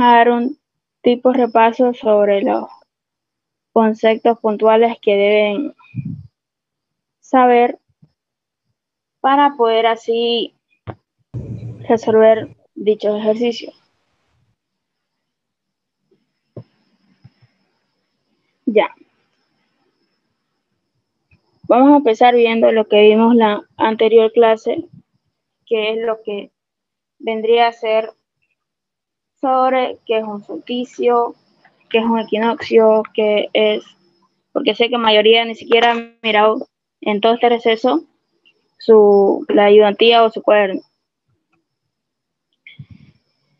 dar un tipo de repaso sobre los conceptos puntuales que deben saber para poder así resolver dichos ejercicios. Ya. Vamos a empezar viendo lo que vimos la anterior clase, que es lo que vendría a ser sobre qué es un solsticio, qué es un equinoccio, qué es, porque sé que mayoría ni siquiera han mirado en todo este receso la ayudantía o su cuaderno.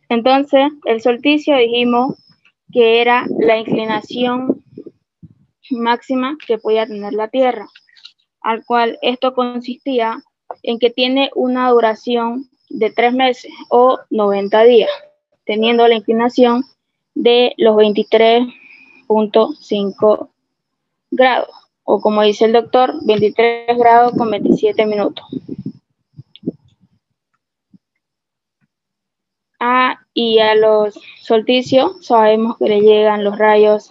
Entonces, el solsticio dijimos que era la inclinación máxima que podía tener la Tierra, al cual esto consistía en que tiene una duración de 3 meses o 90 días, teniendo la inclinación de los 23.5 grados, o como dice el doctor, 23 grados con 27 minutos. Y a los solsticios sabemos que le llegan los rayos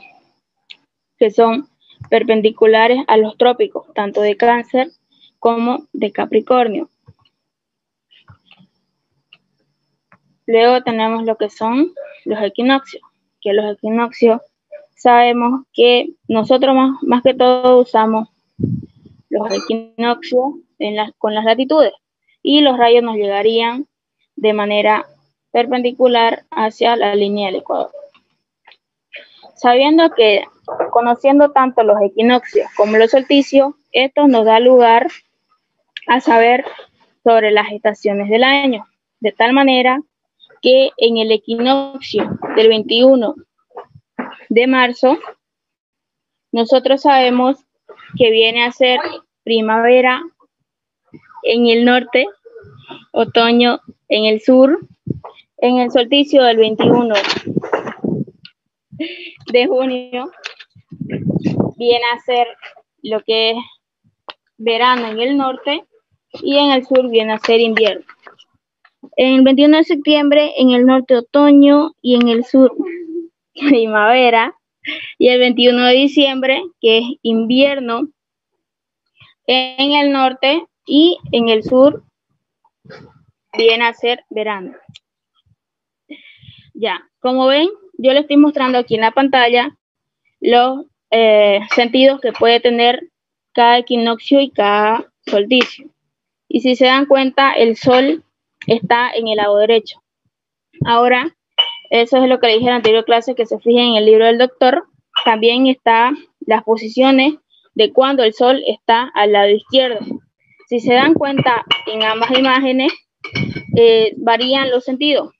que son perpendiculares a los trópicos, tanto de Cáncer como de Capricornio. Luego tenemos lo que son los equinoccios, que los equinoccios sabemos que nosotros más que todo usamos los equinoccios con las latitudes, y los rayos nos llegarían de manera perpendicular hacia la línea del ecuador. Sabiendo que, conociendo tanto los equinoccios como los solsticios, esto nos da lugar a saber sobre las estaciones del año, de tal manera que en el equinoccio del 21 de marzo, nosotros sabemos que viene a ser primavera en el norte, otoño en el sur. En el solsticio del 21 de junio viene a ser lo que es verano en el norte, y en el sur viene a ser invierno. En el 21 de septiembre en el norte otoño y en el sur primavera, y el 21 de diciembre, que es invierno en el norte, y en el sur viene a ser verano. Ya, como ven, yo les estoy mostrando aquí en la pantalla los sentidos que puede tener cada equinoccio y cada solsticio. Y si se dan cuenta, el sol está en el lado derecho. Ahora, eso es lo que le dije en la anterior clase, que se fijen en el libro del doctor. También están las posiciones de cuando el sol está al lado izquierdo. Si se dan cuenta, en ambas imágenes varían los sentidos.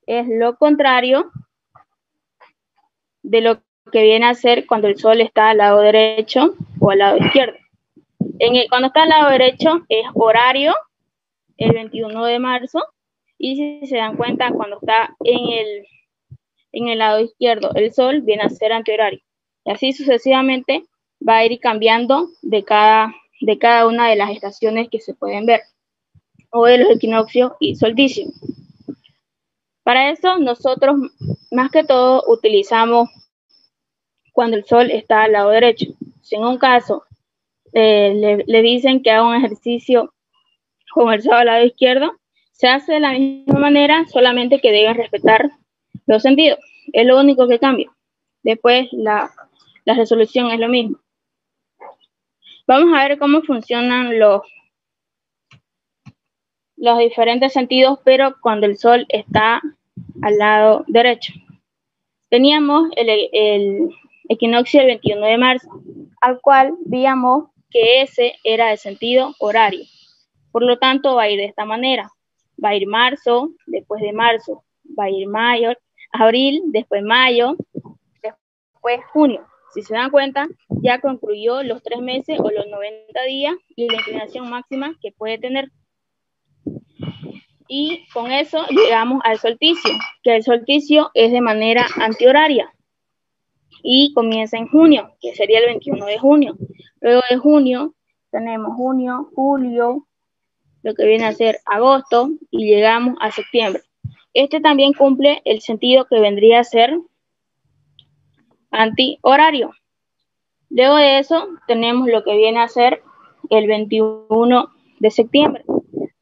Es lo contrario de lo que viene a ser cuando el sol está al lado derecho o al lado izquierdo. Cuando está al lado derecho es horario, el 21 de marzo, y si se dan cuenta, cuando está en el lado izquierdo el sol, viene a ser antihorario. Y así sucesivamente va a ir cambiando de cada una de las estaciones que se pueden ver, o de los equinoccios y solsticios. Para eso nosotros más que todo utilizamos cuando el sol está al lado derecho. Si en un caso le dicen que haga un ejercicio con el sol al lado izquierdo, se hace de la misma manera, solamente que deben respetar los sentidos. Es lo único que cambia. Después la resolución es lo mismo. Vamos a ver cómo funcionan los diferentes sentidos, pero cuando el sol está al lado derecho. Teníamos el equinoccio del 21 de marzo, al cual veíamos que ese era de sentido horario. Por lo tanto, va a ir de esta manera. Va a ir marzo, después de marzo va a ir mayo, abril, después mayo, después junio. Si se dan cuenta, ya concluyó los 3 meses o los 90 días y la inclinación máxima que puede tener. Y con eso llegamos al solsticio, que el solsticio es de manera antihoraria y comienza en junio, que sería el 21 de junio. Luego de junio tenemos junio, julio, lo que viene a ser agosto, y llegamos a septiembre. Este también cumple el sentido que vendría a ser antihorario. Luego de eso tenemos lo que viene a ser el 21 de septiembre,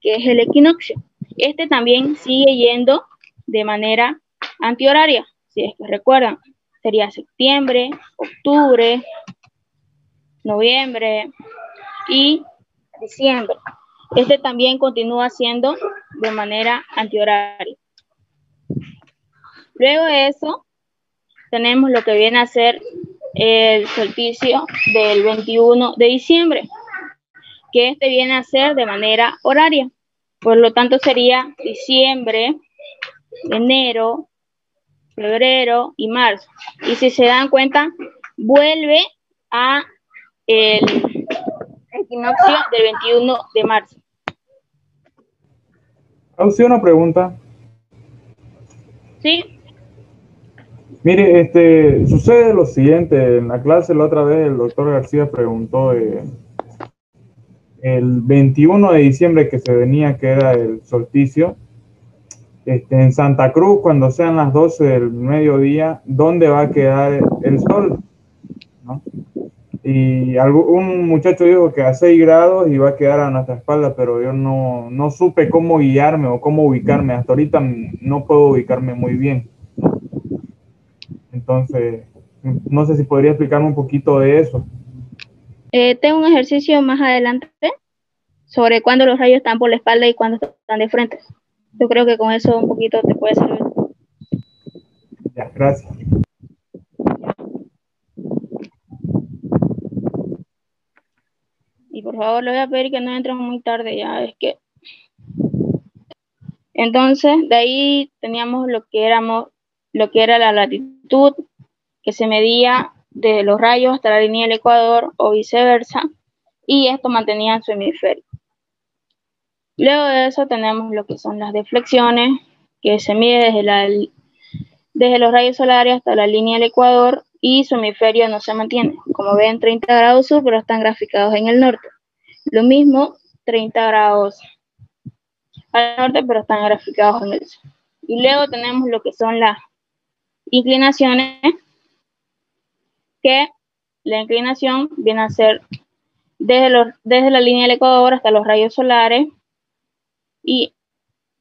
que es el equinoccio. Este también sigue yendo de manera antihoraria, si es que recuerdan. Sería septiembre, octubre, noviembre y diciembre. Este también continúa siendo de manera antihoraria. Luego de eso tenemos lo que viene a ser el solsticio del 21 de diciembre, que este viene a ser de manera horaria. Por lo tanto sería diciembre, enero, febrero y marzo. Y si se dan cuenta, vuelve a el equinoccio del 21 de marzo. ¿Hace una pregunta? ¿Sí? Mire, sucede lo siguiente. En la clase la otra vez el doctor García preguntó el 21 de diciembre que se venía, que era el solsticio. En Santa Cruz, cuando sean las 12 del mediodía, ¿dónde va a quedar el sol? ¿No? Y un muchacho dijo que a 6 grados iba a quedar a nuestra espalda, pero yo no supe cómo guiarme o cómo ubicarme. Hasta ahorita no puedo ubicarme muy bien. Entonces, no sé si podría explicarme un poquito de eso. Tengo un ejercicio más adelante sobre cuándo los rayos están por la espalda y cuándo están de frente. Yo creo que con eso un poquito te puede servir. Ya, gracias. Y por favor, le voy a pedir que no entren muy tarde, ya es que. Entonces, de ahí teníamos lo que era la latitud, que se medía de los rayos hasta la línea del Ecuador o viceversa, y esto mantenía su hemisferio. Luego de eso tenemos lo que son las deflexiones, que se mide desde los rayos solares hasta la línea del Ecuador, y su hemisferio no se mantiene. Como ven, 30 grados sur, pero están graficados en el norte. Lo mismo, 30 grados al norte, pero están graficados en el sur. Y luego tenemos lo que son las inclinaciones, que la inclinación viene a ser desde la línea del Ecuador hasta los rayos solares, y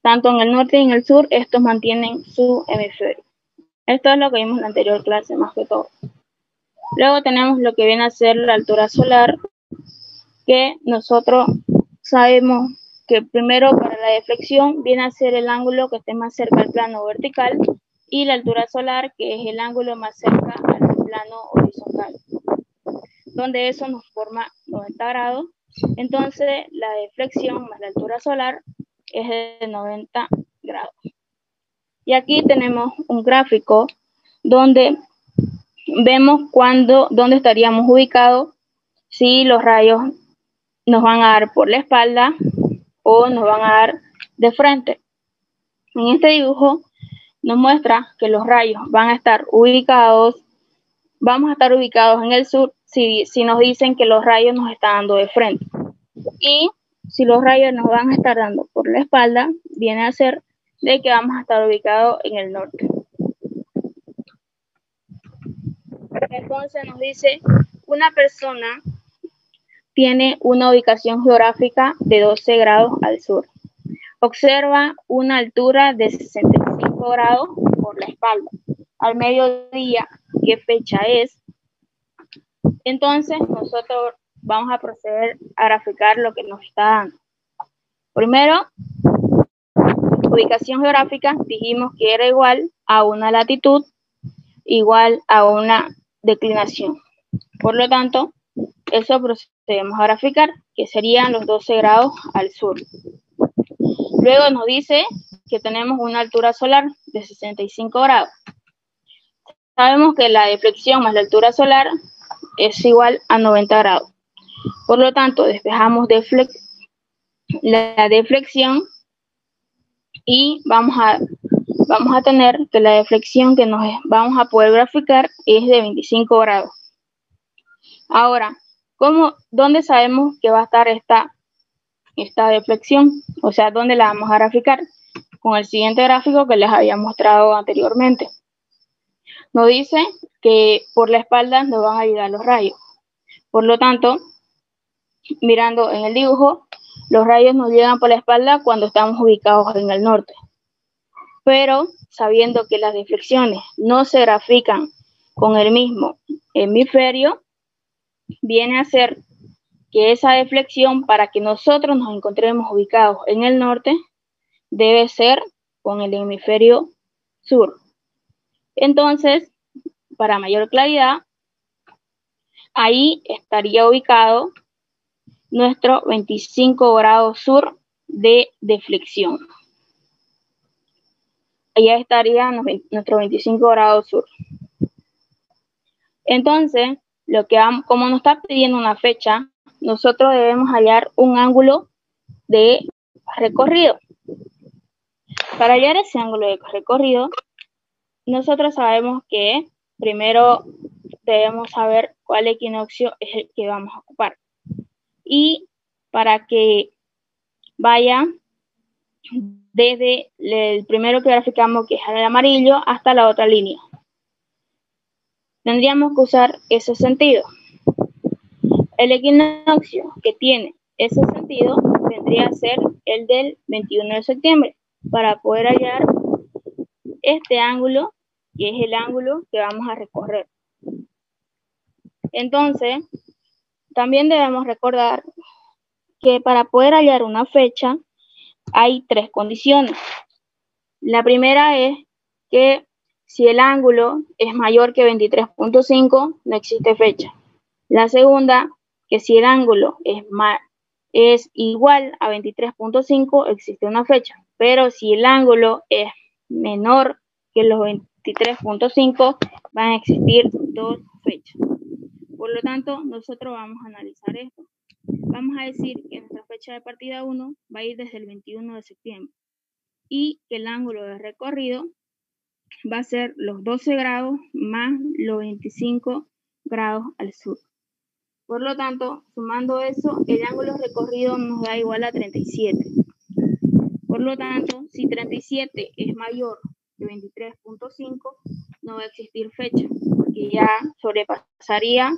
tanto en el norte y en el sur, estos mantienen su hemisferio. Esto es lo que vimos en la anterior clase, más que todo. Luego tenemos lo que viene a ser la altura solar, que nosotros sabemos que primero para la deflexión viene a ser el ángulo que esté más cerca al plano vertical, y la altura solar, que es el ángulo más cerca al plano horizontal, donde eso nos forma 90 grados. Entonces la deflexión más la altura solar es de 90 grados. Y aquí tenemos un gráfico donde vemos dónde estaríamos ubicados, si los rayos nos van a dar por la espalda o nos van a dar de frente. En este dibujo nos muestra que los rayos vamos a estar ubicados en el sur si nos dicen que los rayos nos están dando de frente. Y si los rayos nos van a estar dando por la espalda, viene a ser de que vamos a estar ubicados en el norte. Entonces nos dice, una persona tiene una ubicación geográfica de 12 grados al sur. Observa una altura de 65 grados por la espalda. Al mediodía, ¿qué fecha es? Entonces nosotros vamos a proceder a graficar lo que nos está dando. Primero, ubicación geográfica, dijimos que era igual a una latitud igual a una declinación. Por lo tanto, eso procedemos a graficar, que serían los 12 grados al sur. Luego nos dice que tenemos una altura solar de 65 grados. Sabemos que la deflexión más la altura solar es igual a 90 grados. Por lo tanto, despejamos la deflexión y vamos a tener que la deflexión que vamos a poder graficar es de 25 grados. Ahora, ¿dónde sabemos que va a estar esta deflexión? O sea, ¿dónde la vamos a graficar? con el siguiente gráfico que les había mostrado anteriormente. Nos dice que por la espalda nos van a llegar los rayos. Por lo tanto, mirando en el dibujo, los rayos nos llegan por la espalda cuando estamos ubicados en el norte. Pero sabiendo que las deflecciones no se grafican con el mismo hemisferio, viene a ser que esa deflexión, para que nosotros nos encontremos ubicados en el norte, debe ser con el hemisferio sur. Entonces, para mayor claridad, ahí estaría ubicado nuestro 25 grados sur de deflexión. Allá estaría nuestro 25 grados sur. Entonces, como nos está pidiendo una fecha, nosotros debemos hallar un ángulo de recorrido. Para hallar ese ángulo de recorrido, nosotros sabemos que primero debemos saber cuál equinoccio es el que vamos a ocupar. Y para que vaya desde el primero que graficamos, que es el amarillo, hasta la otra línea, tendríamos que usar ese sentido. El equinoccio que tiene ese sentido vendría a ser el del 21 de septiembre, para poder hallar este ángulo, que es el ángulo que vamos a recorrer. Entonces, también debemos recordar que para poder hallar una fecha hay tres condiciones. La primera es que si el ángulo es mayor que 23.5, no existe fecha. La segunda, que si el ángulo es igual a 23.5, existe una fecha. Pero si el ángulo es menor que los 23.5, van a existir dos fechas. Por lo tanto, nosotros vamos a analizar esto. Vamos a decir que nuestra fecha de partida 1 va a ir desde el 21 de septiembre y que el ángulo de recorrido va a ser los 12 grados más los 25 grados al sur. Por lo tanto, sumando eso, el ángulo recorrido nos da igual a 37. Por lo tanto, si 37 es mayor que 23.5, no va a existir fecha, porque ya sobrepasaría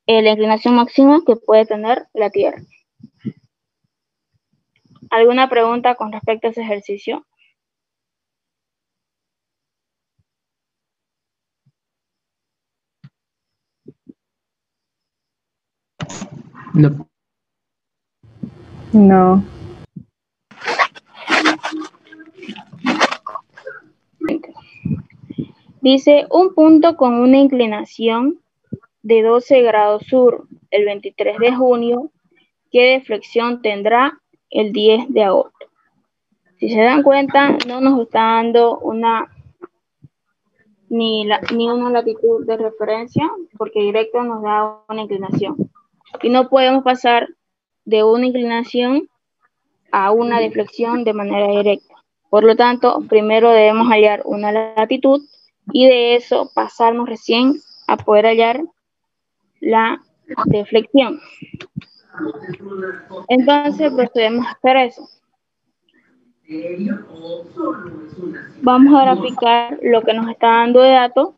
la inclinación máxima que puede tener la Tierra. ¿Alguna pregunta con respecto a ese ejercicio? No. No. Dice, un punto con una inclinación de 12 grados sur el 23 de junio, ¿qué deflexión tendrá el 10 de agosto? Si se dan cuenta, no nos está dando ni una latitud de referencia, porque directo nos da una inclinación. Y no podemos pasar de una inclinación a una deflexión de manera directa. Por lo tanto, primero debemos hallar una latitud y de eso pasarnos recién a poder hallar la deflexión. Entonces procedemos a hacer eso. Vamos a graficar lo que nos está dando de datos,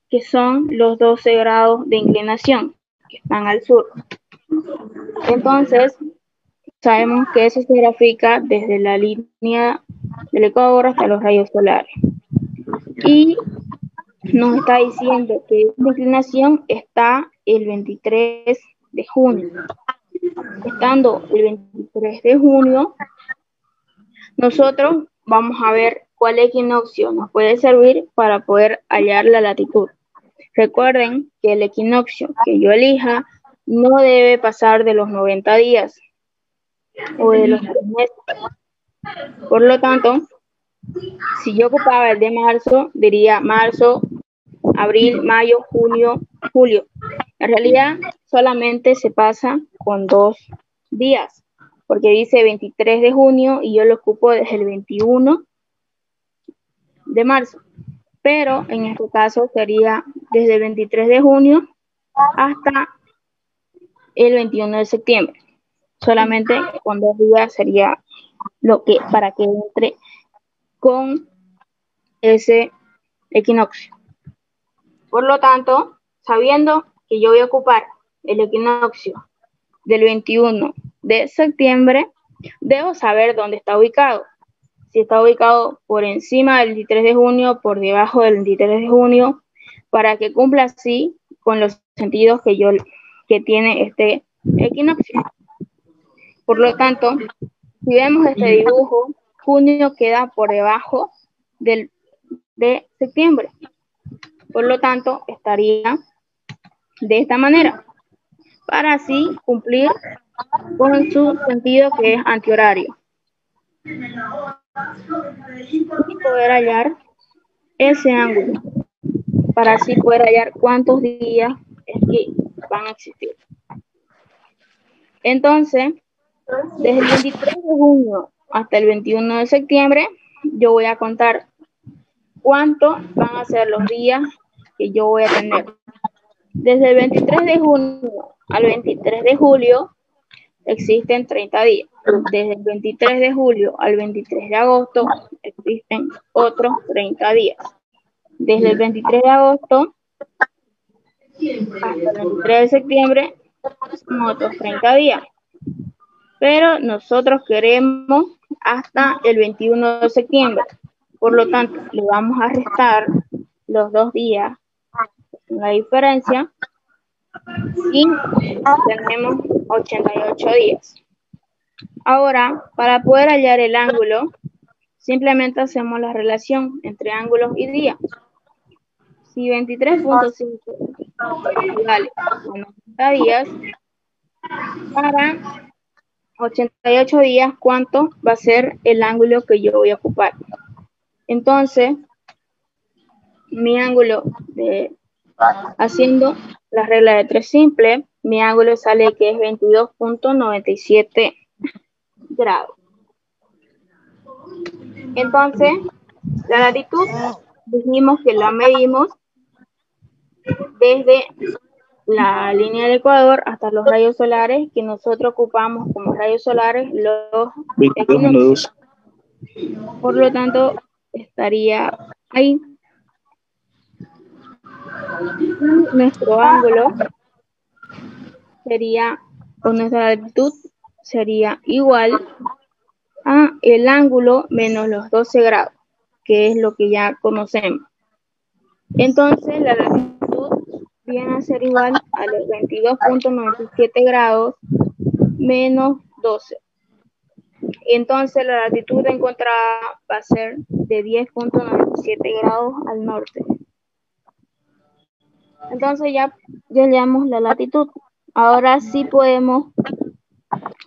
que son los 12 grados de inclinación que están al sur. Entonces, sabemos que eso se grafica desde la línea del Ecuador hasta los rayos solares. Y nos está diciendo que esta inclinación está el 23 de junio. Estando el 23 de junio, nosotros vamos a ver cuál equinoccio nos puede servir para poder hallar la latitud. Recuerden que el equinoccio que yo elija no debe pasar de los 90 días o de los 3 meses. Por lo tanto, si yo ocupaba el de marzo, diría marzo, abril, mayo, junio, julio. En realidad, solamente se pasa con 2 días, porque dice 23 de junio y yo lo ocupo desde el 21 de marzo. Pero en este caso sería desde el 23 de junio hasta el 21 de septiembre. Solamente con 2 días sería lo que para que entre con ese equinoccio. Por lo tanto, sabiendo que yo voy a ocupar el equinoccio del 21 de septiembre, debo saber dónde está ubicado. Si está ubicado por encima del 23 de junio, por debajo del 23 de junio, para que cumpla así con los sentidos que tiene este equinoccio. Por lo tanto, si vemos este dibujo, junio queda por debajo de septiembre. Por lo tanto, estaría de esta manera, para así cumplir con su sentido que es antihorario. Y poder hallar ese ángulo, para así poder hallar cuántos días es que van a existir. Entonces, desde el 23 de junio hasta el 21 de septiembre, yo voy a contar cuántos van a ser los días que yo voy a tener. Desde el 23 de junio al 23 de julio existen 30 días. Desde el 23 de julio al 23 de agosto existen otros 30 días. Desde el 23 de agosto hasta el 23 de septiembre son otros 30 días. Pero nosotros queremos hasta el 21 de septiembre. Por lo tanto, le vamos a restar los 2 días, la diferencia, y tenemos 88 días. Ahora, para poder hallar el ángulo, simplemente hacemos la relación entre ángulos y días. Si 23.5 equivale a 90 días, para 88 días, ¿cuánto va a ser el ángulo que yo voy a ocupar? Entonces, mi ángulo, haciendo la regla de 3 simple, mi ángulo sale que es 22.97 grados. Entonces, la latitud, dijimos que la medimos desde la línea del Ecuador hasta los rayos solares, que nosotros ocupamos como rayos solares los equinoccios. Por lo tanto, estaría ahí. Nuestro ángulo sería, o nuestra latitud sería igual a el ángulo menos los 12 grados, que es lo que ya conocemos. Entonces, la latitud viene a ser igual a los 22.97 grados menos 12. Entonces, la latitud encontrada va a ser de 10.97 grados al norte. Entonces, ya hallamos la latitud. Ahora sí podemos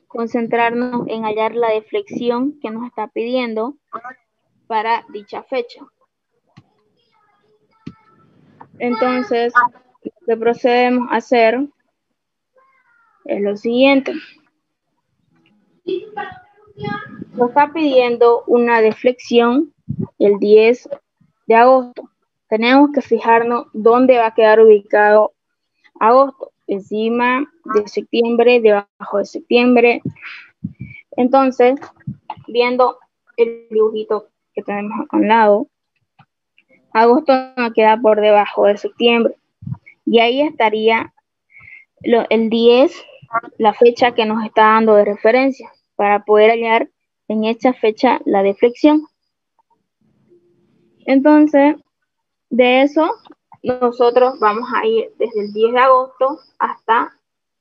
concentrarnos en hallar la deflexión que nos está pidiendo para dicha fecha. Entonces, lo que procedemos a hacer es lo siguiente. Nos está pidiendo una deflexión el 10 de agosto. Tenemos que fijarnos dónde va a quedar ubicado agosto. Encima de septiembre, debajo de septiembre. Entonces, viendo el dibujito que tenemos acá a un lado, agosto nos queda por debajo de septiembre. Y ahí estaría el 10, la fecha que nos está dando de referencia, para poder hallar en esta fecha la deflexión. Entonces, de eso, nosotros vamos a ir desde el 10 de agosto hasta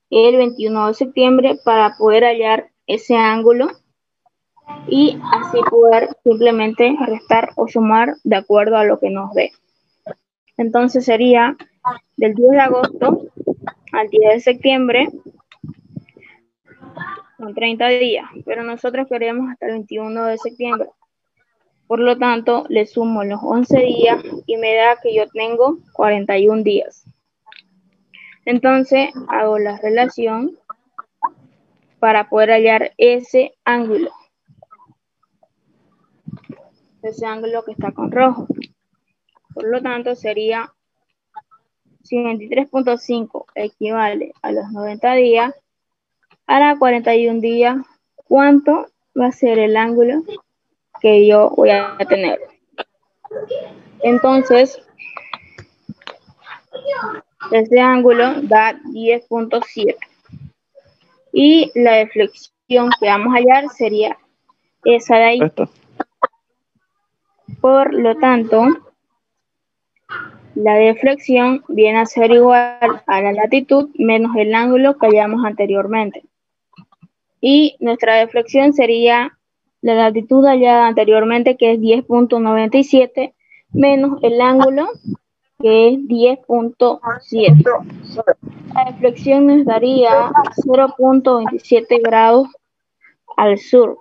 el 21 de septiembre para poder hallar ese ángulo y así poder simplemente restar o sumar de acuerdo a lo que nos dé. Entonces sería del 10 de agosto al 10 de septiembre, son 30 días, pero nosotros queremos hasta el 21 de septiembre. Por lo tanto, le sumo los 11 días y me da que yo tengo 41 días. Entonces, hago la relación para poder hallar ese ángulo. Ese ángulo que está con rojo. Por lo tanto, sería, si 23.5 equivale a los 90 días, para 41 días, ¿cuánto va a ser el ángulo que yo voy a tener. Entonces, este ángulo da 10.7. Y la deflexión que vamos a hallar sería esa de ahí. Por lo tanto, la deflexión viene a ser igual a la latitud menos el ángulo que hallamos anteriormente. Y nuestra deflexión sería la latitud hallada anteriormente, que es 10.97, menos el ángulo, que es 10.7. La deflexión nos daría 0.27 grados al sur.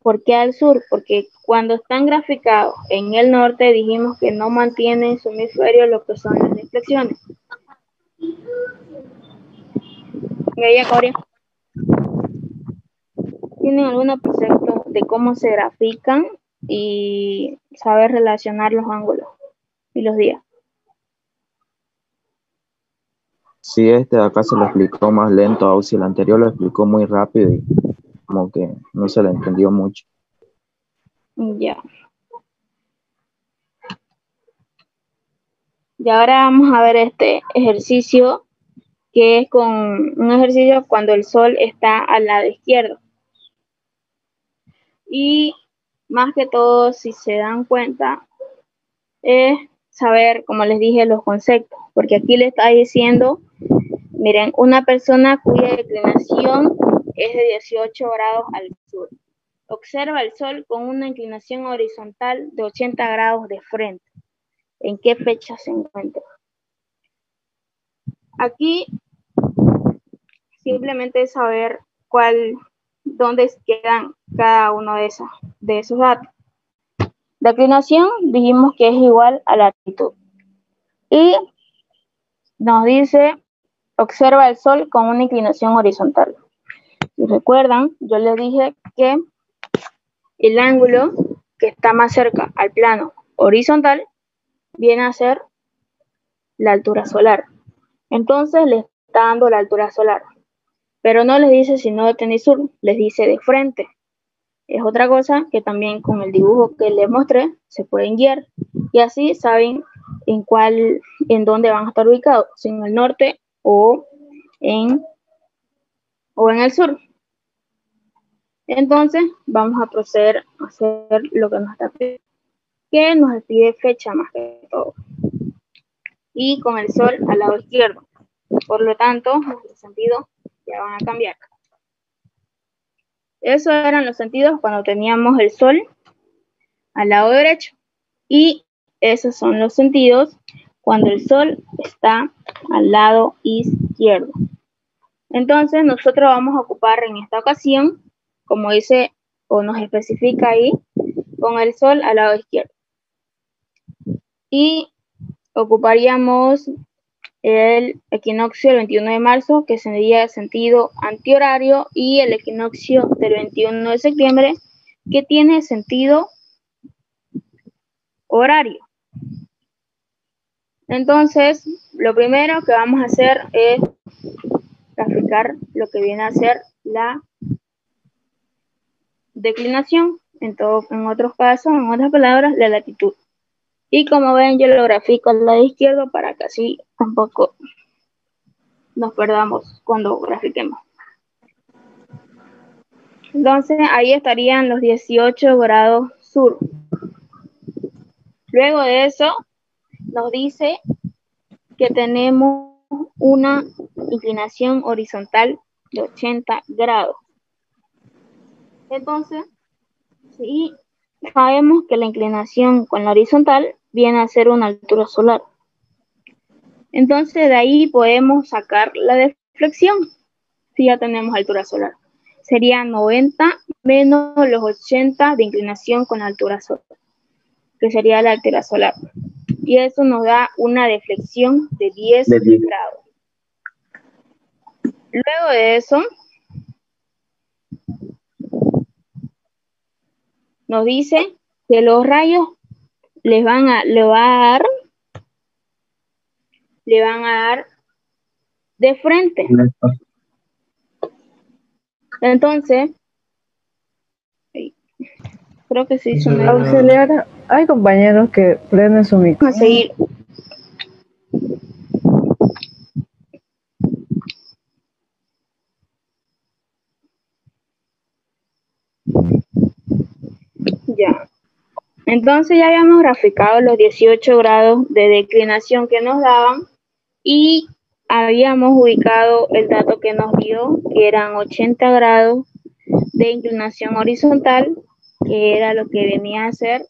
¿Por qué al sur? Porque cuando están graficados en el norte dijimos que no mantienen en su hemisferio lo que son las deflexiones. Corea, ¿tienen algún concepto de cómo se grafican y saber relacionar los ángulos y los días? Sí, este de acá se lo explicó más lento, Auxi, el anterior lo explicó muy rápido y como que no se le entendió mucho. Ya. Y ahora vamos a ver este ejercicio, que es con un ejercicio cuando el sol está al lado izquierdo. Y más que todo, si se dan cuenta, es saber, como les dije, los conceptos, porque aquí le está diciendo, miren, una persona cuya declinación es de 18 grados al sur. Observa el sol con una inclinación horizontal de 80 grados de frente. ¿En qué fecha se encuentra? Aquí simplemente es saber dónde quedan cada uno de esos datos. Declinación dijimos que es igual a latitud. Y nos dice, observa el sol con una inclinación horizontal. Si recuerdan, yo les dije que el ángulo que está más cerca al plano horizontal viene a ser la altura solar. Entonces le está dando la altura solar. Pero no les dice si norte ni sur, les dice de frente. Es otra cosa que también con el dibujo que les mostré se pueden guiar. Y así saben en dónde van a estar ubicados, si en el norte o en el sur. Entonces vamos a proceder a hacer lo que nos está pidiendo, que nos pide fecha más que todo. Y con el sol al lado izquierdo. Por lo tanto, nuestros sentidos ya van a cambiar. Esos eran los sentidos cuando teníamos el sol al lado derecho. Y esos son los sentidos cuando el sol está al lado izquierdo. Entonces, nosotros vamos a ocupar en esta ocasión, como dice o nos especifica ahí, con el sol al lado izquierdo. Y ocuparíamos el equinoccio del 21 de marzo, que sería el sentido antihorario, y el equinoccio del 21 de septiembre, que tiene sentido horario. Entonces, lo primero que vamos a hacer es graficar lo que viene a ser la declinación, en otros casos, en otras palabras, la latitud. Y como ven, yo lo grafico al lado izquierdo para que así tampoco nos perdamos cuando grafiquemos. Entonces, ahí estarían los 18 grados sur. Luego de eso, nos dice que tenemos una inclinación horizontal de 80 grados. Entonces, si sabemos que la inclinación con la horizontal viene a ser una altura solar. Entonces, de ahí podemos sacar la deflexión, si ya tenemos altura solar. Sería 90 menos los 80 de inclinación con la altura solar, que sería la altura solar. Y eso nos da una deflexión de 10 grados. Luego de eso, nos dice que los rayos le van a dar de frente. Entonces, Creo que sí, Eso son era- Auxiliar, hay compañeros que prenden su Vamos a micrófono. seguir. Ya. Entonces ya habíamos graficado los 18 grados de declinación que nos daban y habíamos ubicado el dato que nos dio, que eran 80 grados de inclinación horizontal, que era lo que venía a ser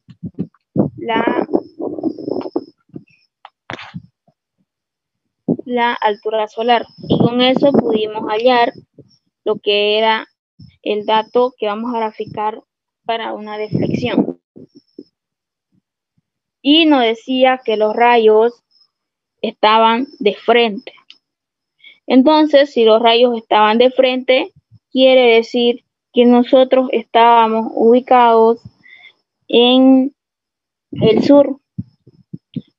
la altura solar. Y con eso pudimos hallar lo que era el dato que vamos a graficar para una deflexión. Y nos decía que los rayos estaban de frente. Entonces, si los rayos estaban de frente, quiere decir que nosotros estábamos ubicados en el sur,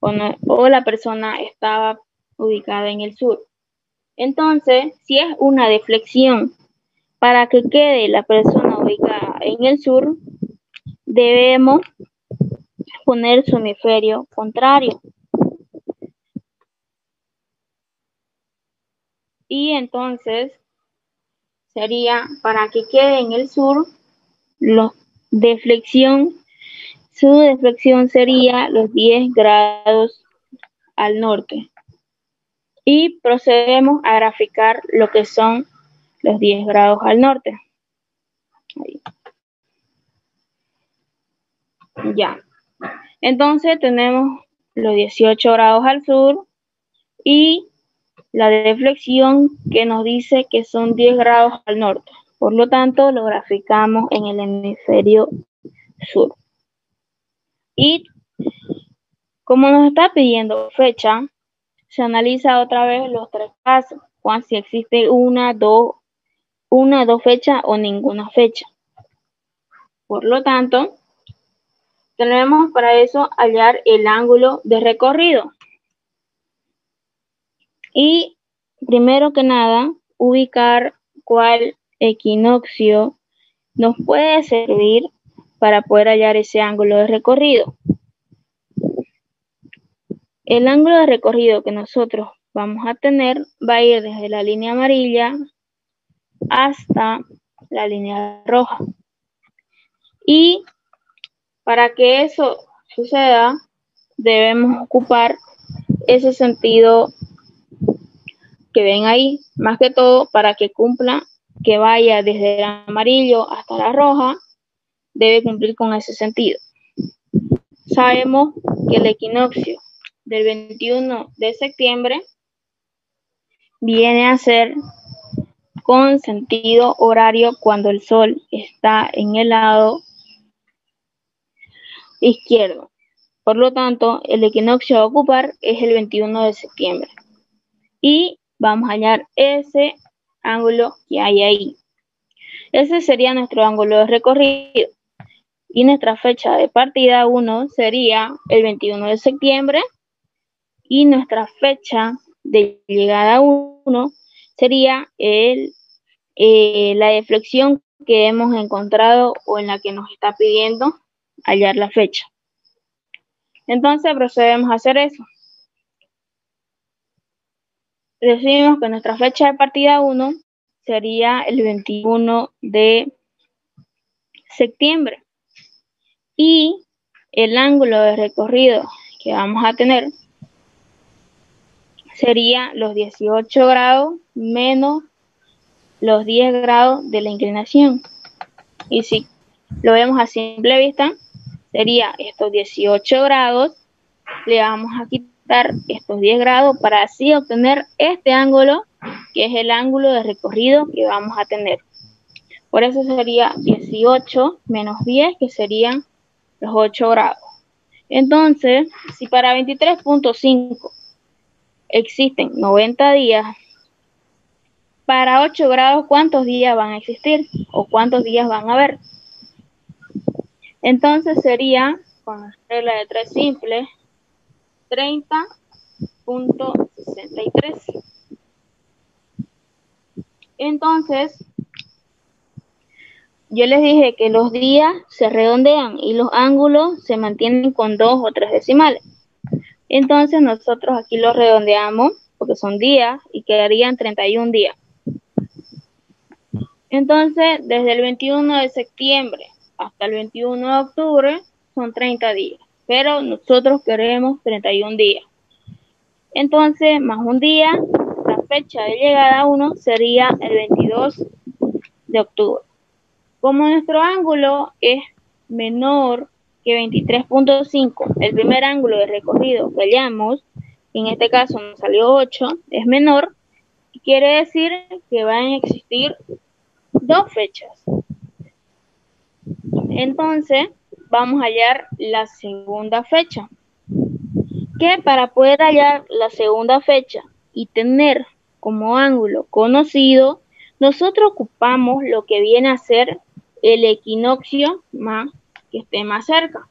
o la persona estaba ubicada en el sur. Entonces, si es una deflexión, para que quede la persona ubicada en el sur, debemos poner su hemisferio contrario. Y entonces sería, para que quede en el sur, su deflexión sería los 10 grados al norte. Y procedemos a graficar lo que son los 10 grados al norte. Ahí. Ya. Entonces tenemos los 18 grados al sur y la deflexión que nos dice que son 10 grados al norte. Por lo tanto, lo graficamos en el hemisferio sur. Y como nos está pidiendo fecha, se analiza otra vez los tres casos, cuando si existe una, dos fechas o ninguna fecha. Por lo tanto, tenemos para eso hallar el ángulo de recorrido. Y primero que nada, ubicar cuál equinoccio nos puede servir para poder hallar ese ángulo de recorrido. El ángulo de recorrido que nosotros vamos a tener va a ir desde la línea amarilla hasta la línea roja. Y para que eso suceda, debemos ocupar ese sentido que ven ahí, más que todo para que cumpla, que vaya desde el amarillo hasta la roja, debe cumplir con ese sentido. Sabemos que el equinoccio del 21 de septiembre viene a ser con sentido horario cuando el sol está en el lado izquierdo. Por lo tanto, el equinoccio a ocupar es el 21 de septiembre. Y vamos a hallar ese ángulo que hay ahí. Ese sería nuestro ángulo de recorrido. Y nuestra fecha de partida 1 sería el 21 de septiembre. Y nuestra fecha de llegada 1 sería la deflexión que hemos encontrado o en la que nos está pidiendo hallar la fecha. Entonces procedemos a hacer eso. Decimos que nuestra fecha de partida 1 sería el 21 de septiembre. Y el ángulo de recorrido que vamos a tener sería los 18 grados menos los 10 grados de la inclinación. Y si lo vemos a simple vista, sería estos 18 grados, le vamos a quitar estos 10 grados para así obtener este ángulo, que es el ángulo de recorrido que vamos a tener. Por eso sería 18 menos 10, que serían los 8 grados. Entonces, si para 23.5 existen 90 días, para 8 grados, ¿cuántos días van a existir? ¿O cuántos días van a haber? Entonces sería, con la regla de 3 simple, 30.63. Entonces, yo les dije que los días se redondean y los ángulos se mantienen con 2 o 3 decimales. Entonces nosotros aquí lo redondeamos porque son días y quedarían 31 días. Entonces, desde el 21 de septiembre hasta el 21 de octubre son 30 días, pero nosotros queremos 31 días. Entonces, más un día, la fecha de llegada 1 sería el 22 de octubre. Como nuestro ángulo es menor que 23.5, el primer ángulo de recorrido que hallamos, en este caso nos salió 8, es menor, quiere decir que van a existir 2 fechas. Entonces, vamos a hallar la segunda fecha. Que para poder hallar la segunda fecha y tener como ángulo conocido, nosotros ocupamos lo que viene a ser el equinoccio que esté más cerca.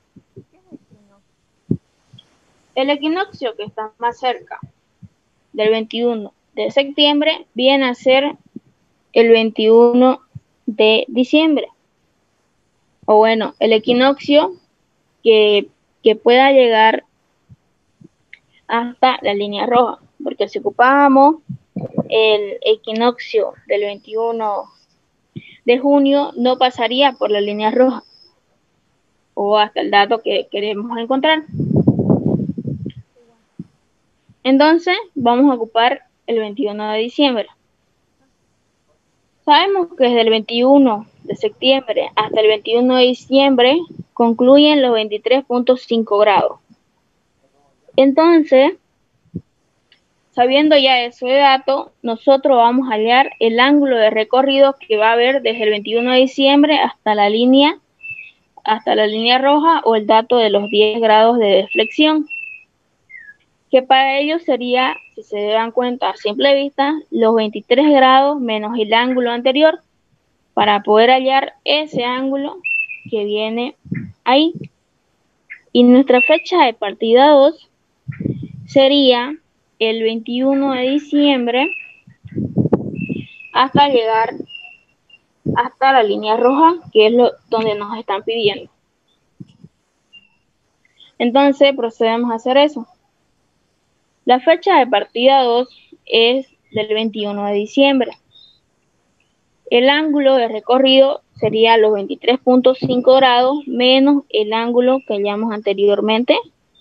El equinoccio que está más cerca del 21 de septiembre viene a ser el 21 de diciembre. O bueno, el equinoccio que pueda llegar hasta la línea roja, porque si ocupamos el equinoccio del 21 de junio, no pasaría por la línea roja o hasta el dato que queremos encontrar. Entonces, vamos a ocupar el 21 de diciembre. Sabemos que desde el 21 de septiembre hasta el 21 de diciembre concluyen los 23.5 grados. Entonces, sabiendo ya ese dato, nosotros vamos a hallar el ángulo de recorrido que va a haber desde el 21 de diciembre hasta la línea roja o el dato de los 10 grados de deflexión, que para ello sería, si se dan cuenta a simple vista, los 23 grados menos el ángulo anterior para poder hallar ese ángulo que viene ahí. Y nuestra fecha de partida 2 sería el 21 de diciembre hasta llegar hasta la línea roja, que es donde nos están pidiendo. Entonces procedemos a hacer eso. La fecha de partida 2 es del 21 de diciembre. El ángulo de recorrido sería los 23.5 grados menos el ángulo que hallamos anteriormente,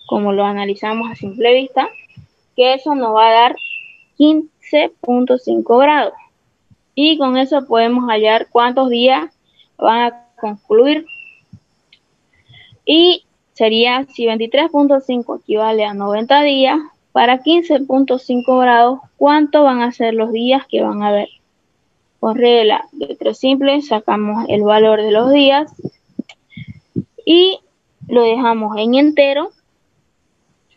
como lo analizamos a simple vista, que eso nos va a dar 15.5 grados. Y con eso podemos hallar cuántos días van a concluir. Y sería, si 23.5 equivale a 90 días, para 15.5 grados, ¿cuánto van a ser los días que van a haber? Con regla de 3 simples, sacamos el valor de los días y lo dejamos en entero.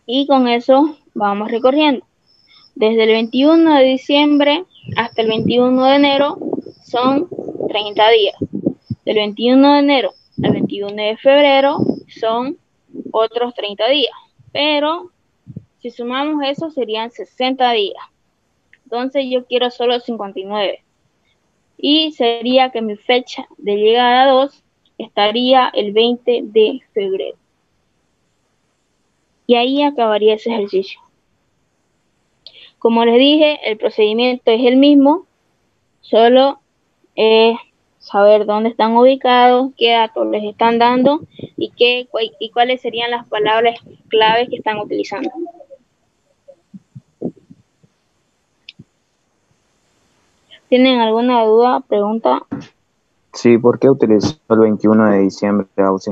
Y con eso vamos recorriendo. Desde el 21 de diciembre hasta el 21 de enero son 30 días. Del 21 de enero al 21 de febrero son otros 30 días. Pero si sumamos eso serían 60 días. Entonces yo quiero solo 59. Y sería que mi fecha de llegada 2 estaría el 20 de febrero. Y ahí acabaría ese ejercicio. Como les dije, el procedimiento es el mismo, solo es saber dónde están ubicados, qué datos les están dando y cuáles serían las palabras claves que están utilizando. ¿Tienen alguna duda, pregunta? Sí, ¿por qué utilizó el 21 de diciembre, Ausi?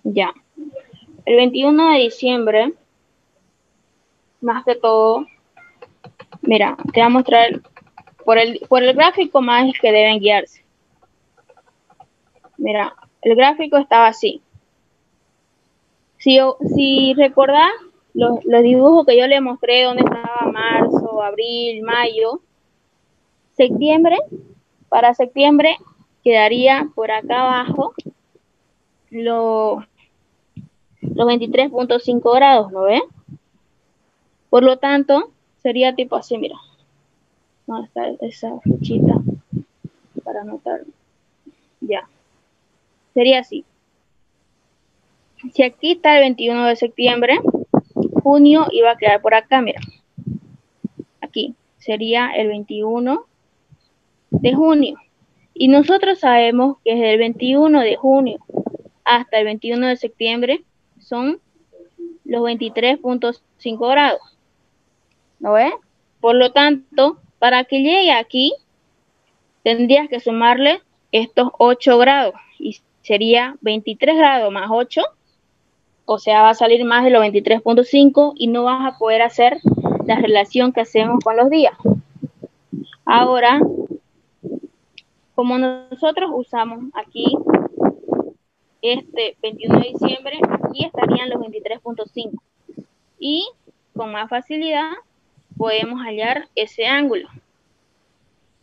Ya. El 21 de diciembre, más que todo, mira, te voy a mostrar por el gráfico más que deben guiarse. Mira, el gráfico estaba así. Si recordás los dibujos que yo le mostré, donde estaba marzo, abril, mayo, septiembre, para septiembre quedaría por acá abajo los 23.5 grados, ¿no ves? Por lo tanto, sería tipo así, mira. ¿Dónde está esa flechita para anotar? Ya, sería así. Si aquí está el 21 de septiembre, junio iba a quedar por acá, mira. Aquí sería el 21 de junio. Y nosotros sabemos que desde el 21 de junio hasta el 21 de septiembre son los 23.5 grados. ¿No ves? Por lo tanto, para que llegue aquí, tendrías que sumarle estos 8 grados. Y sería 23 grados más 8. O sea, va a salir más de los 23.5 y no vas a poder hacer la relación que hacemos con los días. Ahora, como nosotros usamos aquí este 21 de diciembre, aquí estarían los 23.5 y con más facilidad podemos hallar ese ángulo.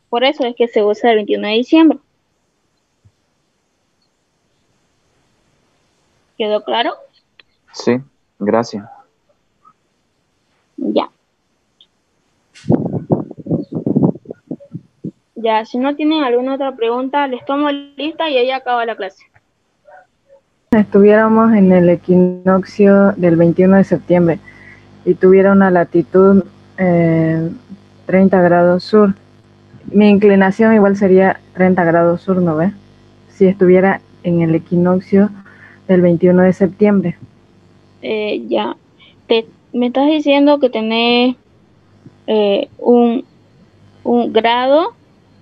Por eso es que se usa el 21 de diciembre. ¿Quedó claro? Sí, gracias. Ya. Ya, si no tienen alguna otra pregunta, les tomo lista y ahí acaba la clase. Estuviéramos en el equinoccio del 21 de septiembre y tuviera una latitud 30 grados sur. Mi inclinación igual sería 30 grados sur, ¿no ves? Si estuviera en el equinoccio del 21 de septiembre. Ya. Me estás diciendo que tenés un grado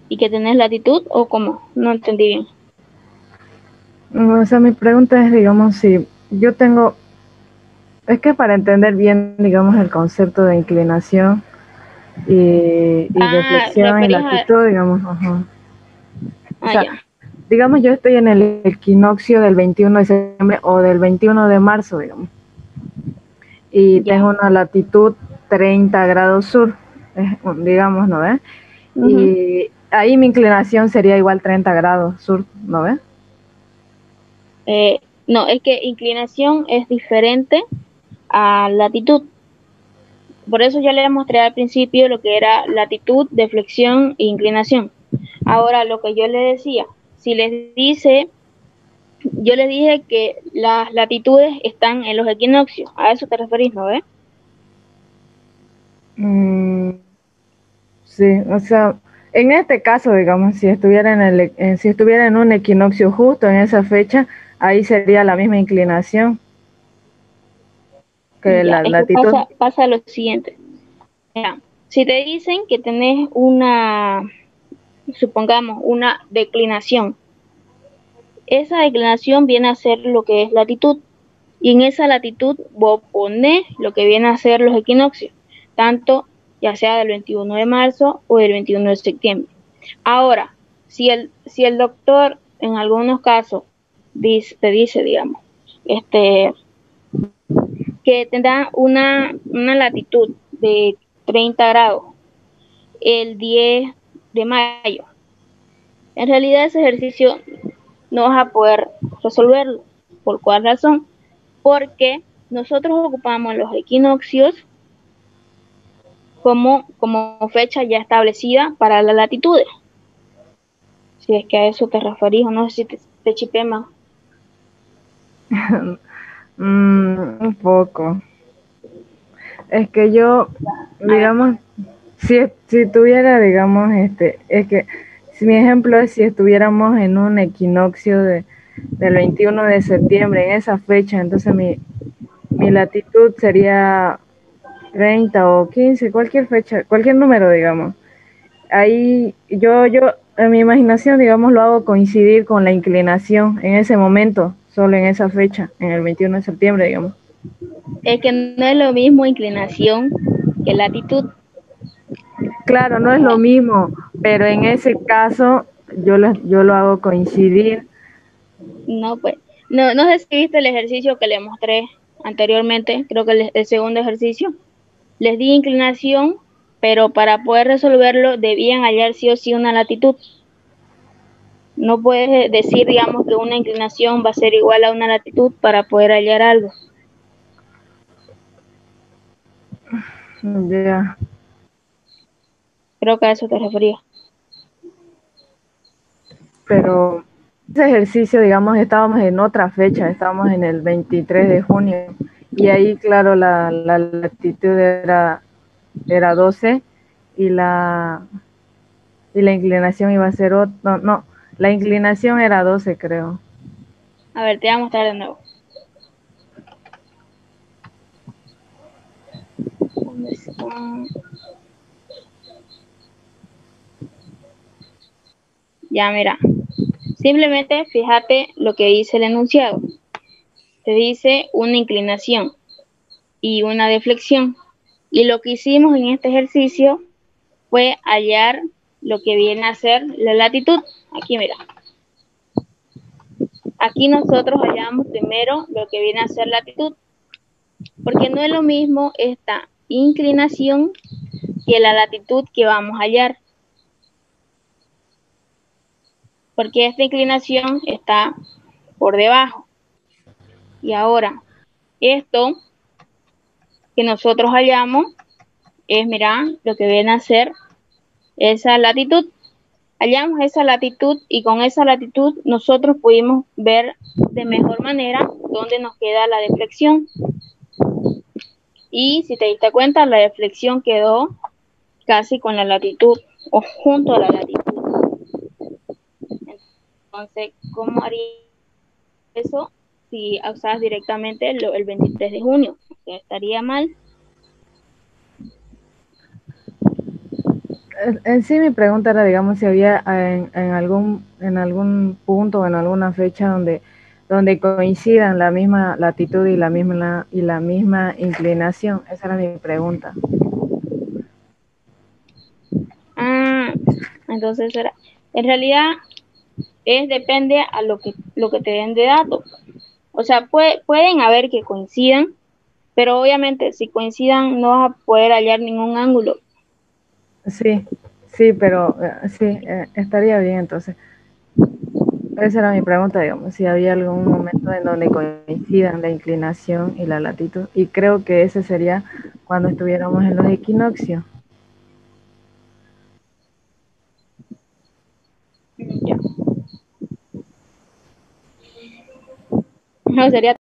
y que tenés latitud, ¿o cómo? No entendí bien. O sea, mi pregunta es, digamos, si yo tengo, es que para entender bien, digamos, el concepto de inclinación y deflexión y latitud, digamos, o sea, ya. digamos, yo estoy en el equinoccio del 21 de septiembre o del 21 de marzo, digamos, y Ya. tengo una latitud 30 grados sur, digamos, ¿no ves? Y ahí mi inclinación sería igual 30 grados sur, ¿no ves? No, es que inclinación es diferente a latitud. Por eso ya les mostré al principio lo que era latitud, deflexión e inclinación. Ahora, lo que yo les decía, si les dice, yo les dije que las latitudes están en los equinoccios. A eso te referís, ¿no ves? Sí, o sea, en este caso, digamos, si estuviera si estuviera en un equinoccio justo en esa fecha, ahí sería la misma inclinación que Ya, la es que latitud. pasa lo siguiente. Ya, si te dicen que tenés supongamos, una declinación, esa declinación viene a ser lo que es latitud. Y en esa latitud vos ponés lo que viene a ser los equinoccios, tanto ya sea del 21 de marzo o del 21 de septiembre. Ahora, si el doctor en algunos casos te dice, digamos, que tendrá una latitud de 30 grados el 10 de mayo, en realidad ese ejercicio no vas a poder resolverlo. ¿Por cuál razón? Porque nosotros ocupamos los equinoccios como fecha ya establecida para las latitudes. Si es que a eso te referís, o no sé si te chipé más. Un poco. Es que yo, digamos, si tuviera, digamos, es que si mi ejemplo es si estuviéramos en un equinoccio del 21 de septiembre, en esa fecha, entonces mi latitud sería 30 o 15, cualquier fecha, cualquier número, digamos. Ahí yo en mi imaginación, digamos, lo hago coincidir con la inclinación en ese momento, solo en esa fecha, en el 21 de septiembre, digamos. Es que no es lo mismo inclinación que latitud. Claro, no es lo mismo, pero en ese caso yo lo hago coincidir. No, pues, no sé si viste el ejercicio que les mostré anteriormente, creo que el segundo ejercicio. Les di inclinación, pero para poder resolverlo debían hallar sí o sí una latitud. No puedes decir, digamos, que una inclinación va a ser igual a una latitud para poder hallar algo. Ya. Creo que a eso te refería. Pero ejercicio, digamos, estábamos en otra fecha, estábamos en el 23 de junio y ahí, claro, la latitud era 12 y la inclinación iba a ser no, la inclinación era 12, creo. A ver, te voy a mostrar de nuevo. ¿Dónde está? Ya, mira. Simplemente fíjate lo que dice el enunciado. Te dice una inclinación y una deflexión. Y lo que hicimos en este ejercicio fue hallar lo que viene a ser la latitud. Aquí, mira. Aquí nosotros hallamos primero lo que viene a ser latitud, porque no es lo mismo esta inclinación que la latitud que vamos a hallar, porque esta inclinación está por debajo. Y ahora, esto que nosotros hallamos es, mira, lo que viene a ser esa latitud. Hallamos esa latitud y con esa latitud nosotros pudimos ver de mejor manera dónde nos queda la deflexión. Y si te diste cuenta, la deflexión quedó casi con la latitud o junto a la latitud. Entonces, ¿cómo haría eso si usas directamente el 23 de junio? ¿Estaría mal? En sí mi pregunta era, digamos, si había en algún punto o en alguna fecha donde coincidan la misma latitud y la misma inclinación. Esa era mi pregunta. Entonces en realidad depende a lo que te den de datos. O sea, pueden haber que coincidan, pero obviamente si coincidan no vas a poder hallar ningún ángulo. Sí, sí, pero sí, estaría bien entonces. Esa era mi pregunta, digamos, si había algún momento en donde coincidan la inclinación y la latitud. Y creo que ese sería cuando estuviéramos en los equinoccios. Ya. No sería